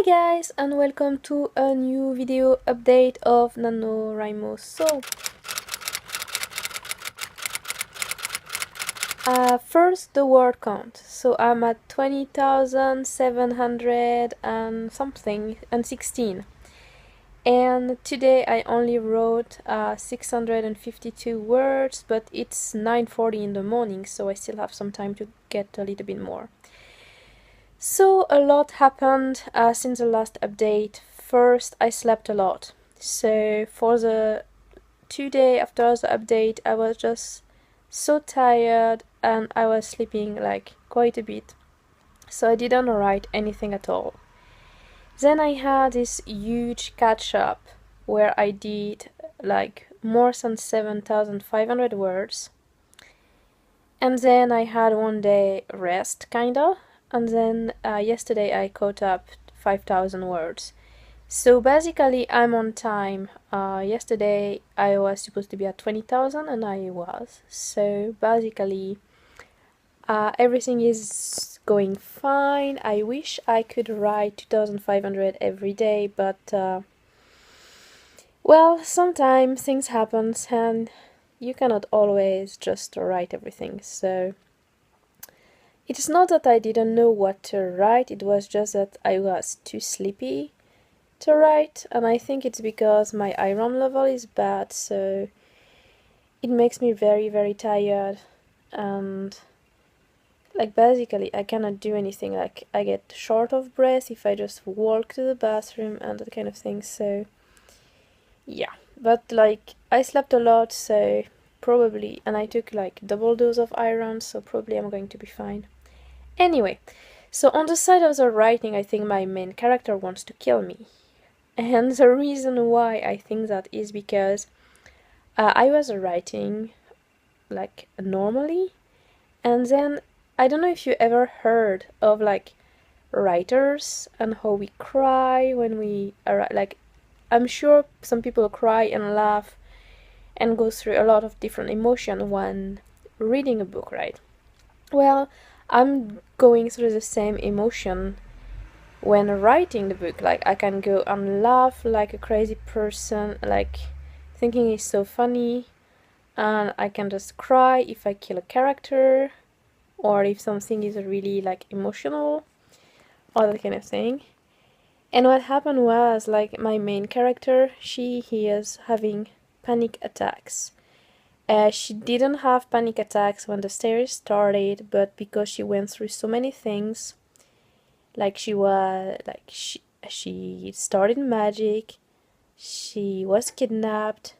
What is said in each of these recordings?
Hi guys, and welcome to a new video update of NaNoWriMo. First the word count. So I'm at 20,700 and something and 16. And today I only wrote 652 words, but it's 9:40 in the morning, so I still have some time to get a little bit more. So a lot happened since the last update. First, I slept a lot. So for the 2 days after the update, I was just so tired and I was sleeping like quite a bit. So I didn't write anything at all. Then I had this huge catch up where I did like more than 7,500 words. And then I had one day rest kinda. And then yesterday I caught up 5,000 words. So basically I'm on time. Yesterday I was supposed to be at 20,000 and I was. So basically everything is going fine. I wish I could write 2,500 every day, but well, sometimes things happen and you cannot always just write everything. So it's not that I didn't know what to write, it was just that I was too sleepy to write, and I think it's because my iron level is bad, so it makes me very, very tired, and like basically I cannot do anything. Like I get short of breath if I just walk to the bathroom and that kind of thing. So yeah, but like I slept a lot, so probably, and I took like double dose of iron, so probably I'm going to be fine. Anyway, so on the side of the writing, I think my main character wants to kill me. And the reason why I think that is because I was writing like normally, and then I don't know if you ever heard of like writers and how we cry when we are like, I'm sure some people cry and laugh and go through a lot of different emotion when reading a book, right? Well, I'm going through the same emotion when writing the book. Like I can go and laugh like a crazy person, like thinking it's so funny, and I can just cry if I kill a character or if something is really like emotional or that kind of thing. And what happened was like my main character, he is having panic attacks. She didn't have panic attacks when the series started, but because she went through so many things, like she started magic, she was kidnapped,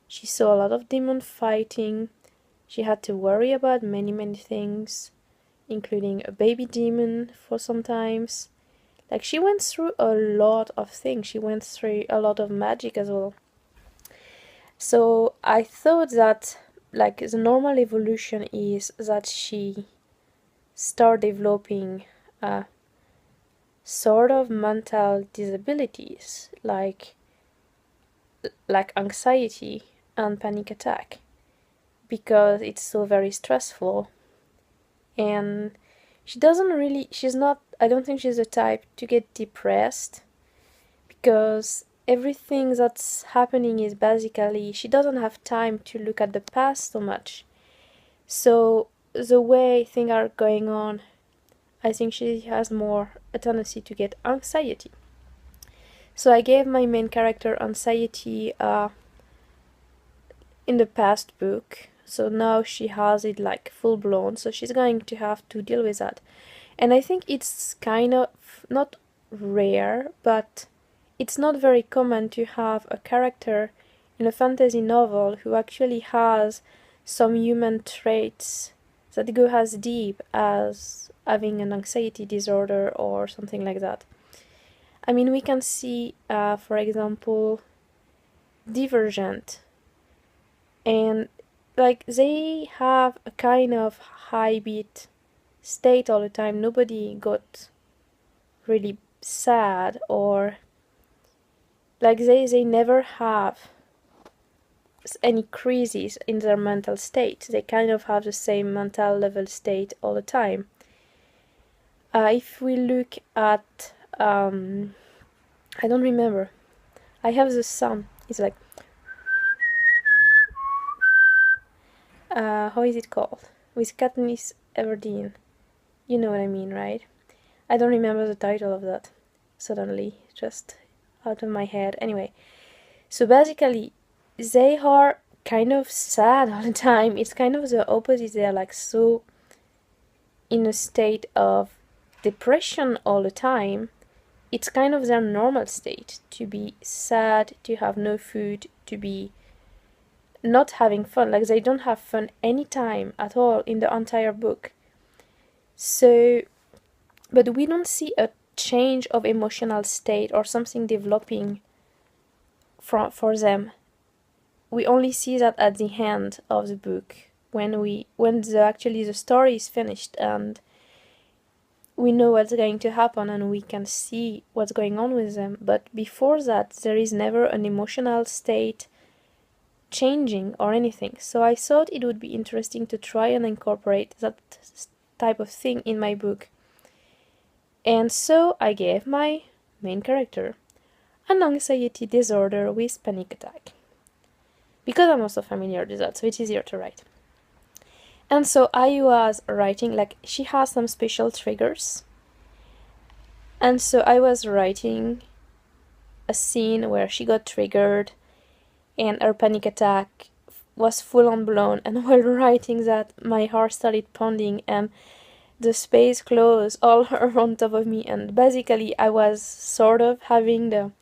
she saw a lot of demon fighting, she had to worry about many things, including a baby demon for sometimes. Like she went through a lot of things, she went through a lot of magic as well. So I thought that like the normal evolution is that she start developing sort of mental disabilities like anxiety and panic attack, because it's so very stressful. And she's not, I don't think she's the type to get depressed, because everything that's happening is basically she doesn't have time to look at the past so much. So the way things are going on, I think she has more a tendency to get anxiety. So I gave my main character anxiety in the past book, so now she has it like full blown, so she's going to have to deal with that. And I think it's kind of not rare, but it's not very common to have a character in a fantasy novel who actually has some human traits that go as deep as having an anxiety disorder or something like that. I mean, we can see, for example, Divergent, and like they have a kind of high beat state all the time. Nobody got really sad, or like they never have any crises in their mental state. They kind of have the same mental level state all the time. If we look at I don't remember. I have the sound. It's like, how is it called? With Katniss Everdeen. You know what I mean, right? I don't remember the title of that suddenly, just out of my head. Anyway, so basically, they are kind of sad all the time. It's kind of the opposite. They're like so in a state of depression all the time. It's kind of their normal state to be sad, to have no food, to be not having fun. Like they don't have fun any time at all in the entire book. So, but we don't see a change of emotional state or something developing for them. We only see that at the end of the book when actually the story is finished and we know what's going to happen and we can see what's going on with them. But before that, there is never an emotional state changing or anything. So I thought it would be interesting to try and incorporate that type of thing in my book. And so I gave my main character an anxiety disorder with panic attack. Because I'm also familiar with that, so it's easier to write. And so I was writing, like, she has some special triggers. And so I was writing a scene where she got triggered and her panic attack was full on blown. And while writing that, my heart started pounding and the space closed all on top of me. And basically, I was sort of having the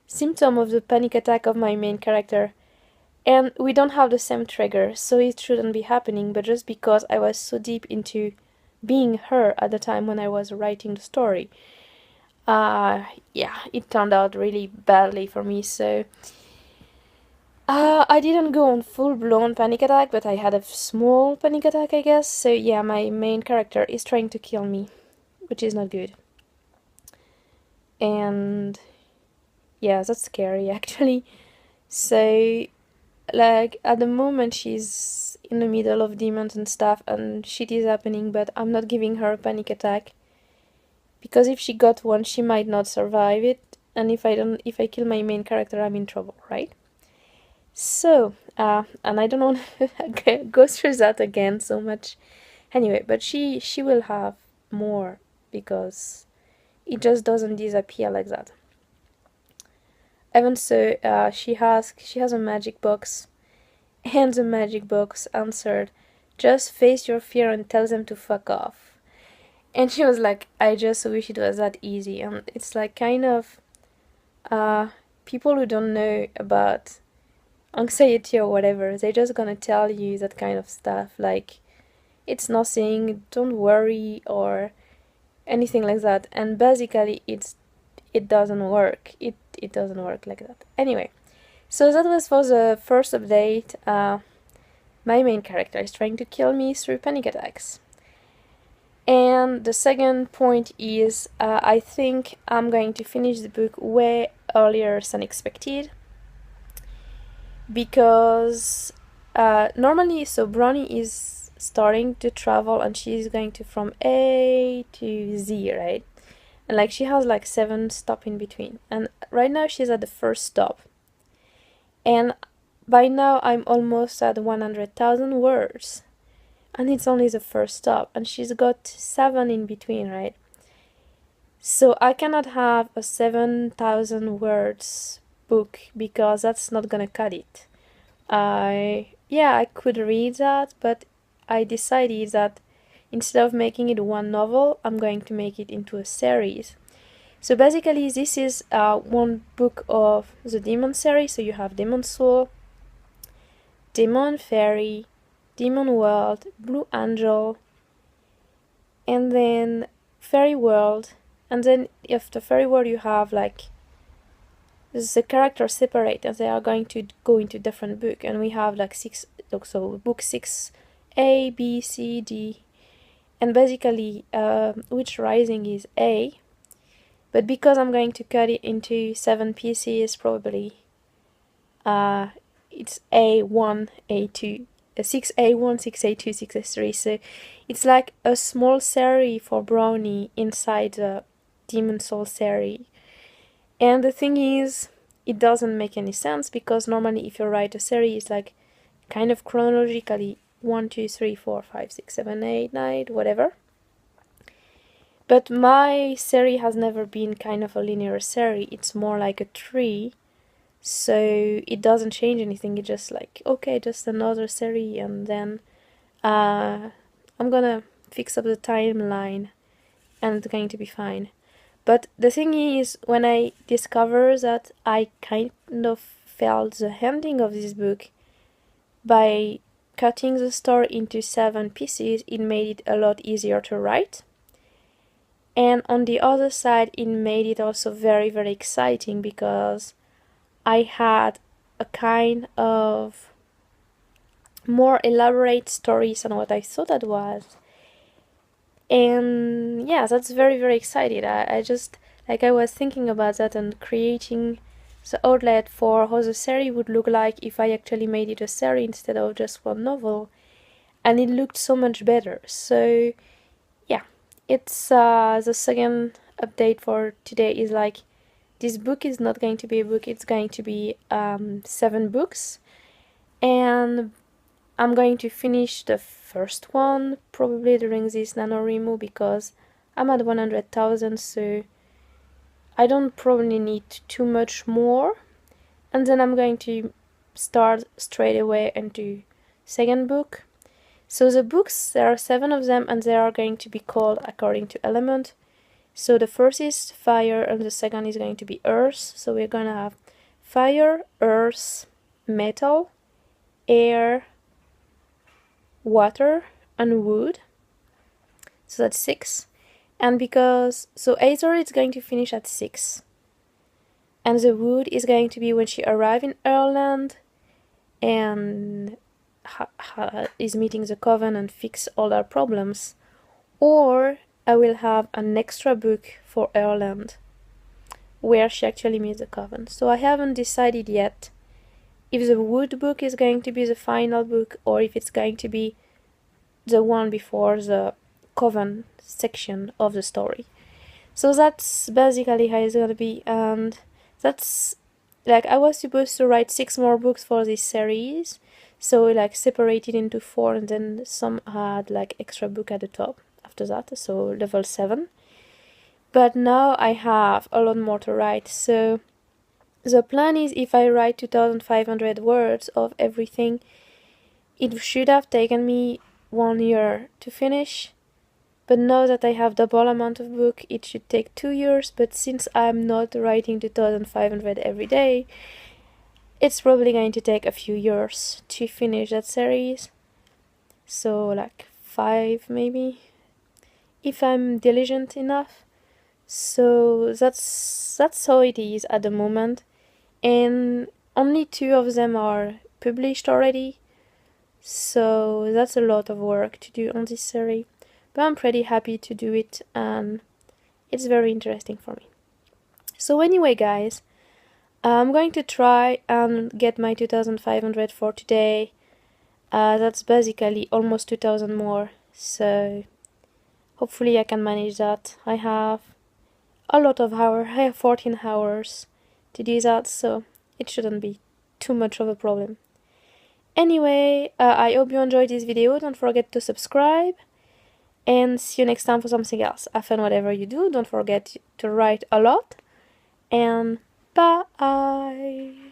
symptom of the panic attack of my main character. And we don't have the same trigger, so it shouldn't be happening, but just because I was so deep into being her at the time when I was writing the story. Yeah, it turned out really badly for me, so I didn't go on full-blown panic attack, but I had a small panic attack, I guess. So yeah, my main character is trying to kill me, which is not good. And yeah, that's scary, actually. So, like, at the moment she's in the middle of demons and stuff and shit is happening, but I'm not giving her a panic attack. Because if she got one, she might not survive it. And if I kill my main character, I'm in trouble, right? So, and I don't want to go through that again so much. Anyway, but she will have more because it just doesn't disappear like that. Even so, she has a magic box, and the magic box answered, "Just face your fear and tell them to fuck off." And she was like, "I just wish it was that easy." And it's like kind of people who don't know about anxiety or whatever, they're just gonna tell you that kind of stuff, like it's nothing, don't worry, or anything like that. And basically it doesn't work. It doesn't work like that. Anyway, so that was for the first update. My main character is trying to kill me through panic attacks. And the second point is I think I'm going to finish the book way earlier than expected. Because normally, so Brownie is starting to travel and she's going to from A to Z, right? And like she has like 7 stops in between. And right now she's at the first stop. And by now I'm almost at 100,000 words. And it's only the first stop. And she's got 7 in between, right? So I cannot have a 7,000 words book because that's not gonna cut it. I could read that, but I decided that instead of making it one novel, I'm going to make it into a series. So basically this is one book of the Demon series. So you have Demon Soul, Demon Fairy, Demon World, Blue Angel, and then Fairy World. And then after Fairy World you have like the characters separate and they are going to go into different book. And we have like 6, so book 6, A, B, C, D. And basically Witch Rising is A. But because I'm going to cut it into 7 pieces, probably it's A1, A2, 6A1, 6A2, 6A3. So it's like a small series for Brownie inside the Demon Soul series. And the thing is, it doesn't make any sense, because normally if you write a series, it's like kind of chronologically 1, 2, 3, 4, 5, 6, 7, 8, 9, whatever. But my series has never been kind of a linear series. It's more like a tree. So it doesn't change anything. It's just like, okay, just another series, and then I'm gonna fix up the timeline and it's going to be fine. But the thing is, when I discovered that I kind of felt the ending of this book by cutting the story into 7 pieces, it made it a lot easier to write. And on the other side, it made it also very, very exciting, because I had a kind of more elaborate stories than what I thought it was. And yeah, that's very, very excited. I just, like, I was thinking about that and creating the outlet for how the series would look like if I actually made it a series instead of just one novel. And it looked so much better. So yeah, it's the second update for today is like, this book is not going to be a book, it's going to be 7 books. And I'm going to finish the first one probably during this NaNoWriMo, because I'm at 100,000, so I don't probably need too much more. And then I'm going to start straight away into second book. So the books, there are 7 of them, and they are going to be called according to element. So the first is fire, and the second is going to be earth. So we're gonna have fire, earth, metal, air, water, and wood. So that's 6. And because, so Aether is going to finish at 6. And the wood is going to be when she arrives in Ireland and is meeting the coven and fix all our problems. Or I will have an extra book for Ireland where she actually meets the coven. So I haven't decided yet if the wood book is going to be the final book, or if it's going to be the one before the coven section of the story. So that's basically how it's gonna be. And that's, like, I was supposed to write 6 more books for this series, so like separated into 4, and then some had like extra book at the top after that, so level 7. But now I have a lot more to write. So the plan is, if I write 2,500 words of everything, it should have taken me 1 year to finish. But now that I have double amount of book, it should take 2 years. But since I'm not writing 2,500 every day, it's probably going to take a few years to finish that series. So like 5 maybe, if I'm diligent enough. So that's how it is at the moment. And only 2 of them are published already. So that's a lot of work to do on this series. But I'm pretty happy to do it, and it's very interesting for me. So anyway, guys, I'm going to try and get my 2,500 for today. That's basically almost 2,000 more, so hopefully I can manage that. I have a lot of hours, I have 14 hours to do that, so it shouldn't be too much of a problem. Anyway, I hope you enjoyed this video. Don't forget to subscribe, and see you next time for something else. Have fun whatever you do. Don't forget to write a lot, and bye!